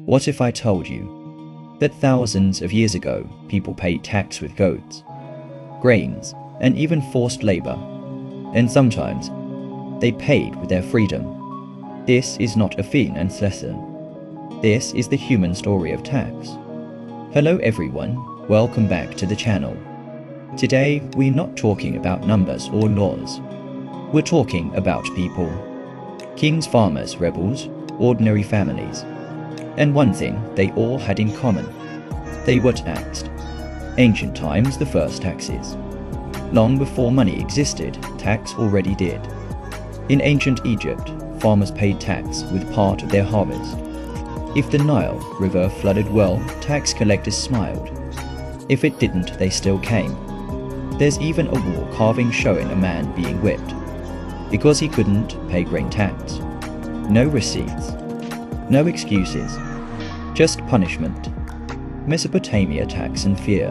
What if I told you that thousands of years ago people paid tax with goats, grains, and even forced labor, and sometimes they paid with their freedom? This is not a finance lesson. This is the human story of tax. Hello everyone, welcome back to the channel. Today we're not talking about numbers or laws. We're talking about people. Kings, farmers, rebels, ordinary families. And one thing they all had in common: they were taxed. Ancient times, the first taxes. Long before money existed, tax already did. In ancient Egypt, farmers paid tax with part of their harvest. If the Nile River flooded well, tax collectors smiled. If it didn't, they still came. There's even a wall carving showing a man being whipped because he couldn't pay grain tax. No receipts, no excuses, just punishment. Mesopotamia, tax and fear.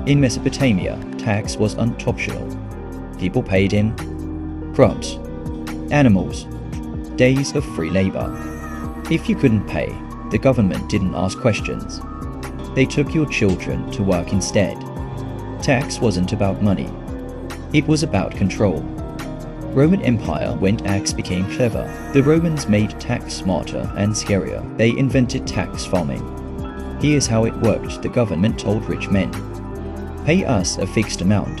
In Mesopotamia, tax was unoptional. People paid in crops, animals, days of free labor. If you couldn't pay, the government didn't ask questions. They took your children to work instead. Tax wasn't about money. It was about control. Roman Empire, when tax became clever, the Romans made tax smarter and scarier. They invented tax farming. Here's how it worked. The government told rich men, pay us a fixed amount,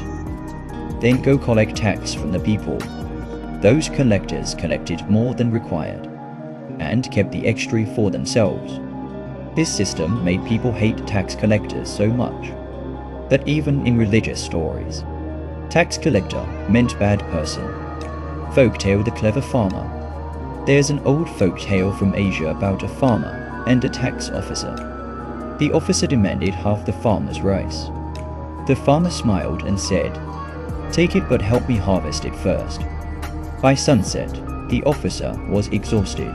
then go collect tax from the people. Those collectors collected more than required and kept the extra for themselves. This system made people hate tax collectors so much that even in religious stories, tax collector meant bad person. Folktale: the clever farmer. There's an old folktale from Asia about a farmer and a tax officer. The officer demanded half the farmer's rice. The farmer smiled and said, "Take it, but help me harvest it first." By sunset, the officer was exhausted.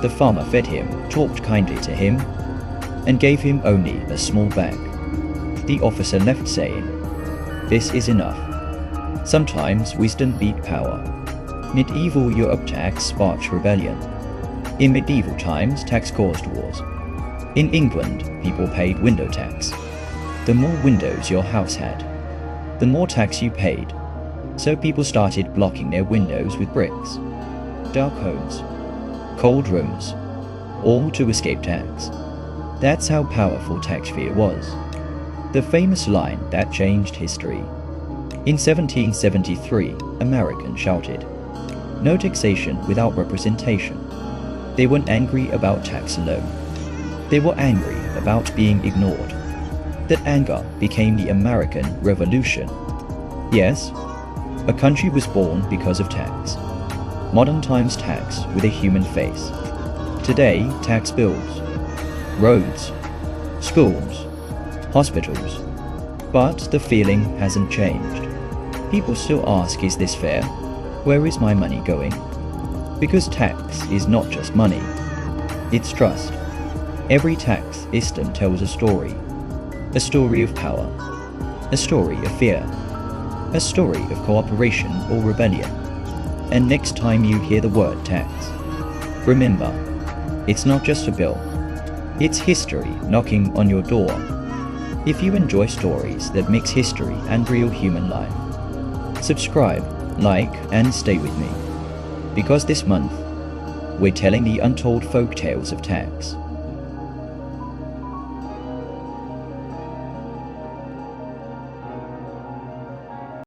The farmer fed him, talked kindly to him, and gave him only a small bag. The officer left saying, "This is enough." Sometimes wisdom beat power. Medieval Europe, tax sparked rebellion. In medieval times, tax caused wars. In England, people paid window tax. The more windows your house had, the more tax you paid. So people started blocking their windows with bricks. Dark homes, cold rooms, all to escape tax. That's how powerful tax fear was. The famous line that changed history. In 1773, Americans shouted, "No taxation without representation." They weren't angry about tax alone. They were angry about being ignored. That anger became the American Revolution. Yes, a country was born because of tax. Modern times tax with a human face. Today, tax builds roads, schools, hospitals. But the feeling hasn't changed. People still ask, is this fair? Where is my money going? Because tax is not just money, it's trust. Every tax system tells a story of power, a story of fear, a story of cooperation or rebellion. And next time you hear the word tax, remember, it's not just a bill, it's history knocking on your door. If you enjoy stories that mix history and real human life, subscribe, like, and stay with me. Because this month, we're telling the untold folk tales of tax.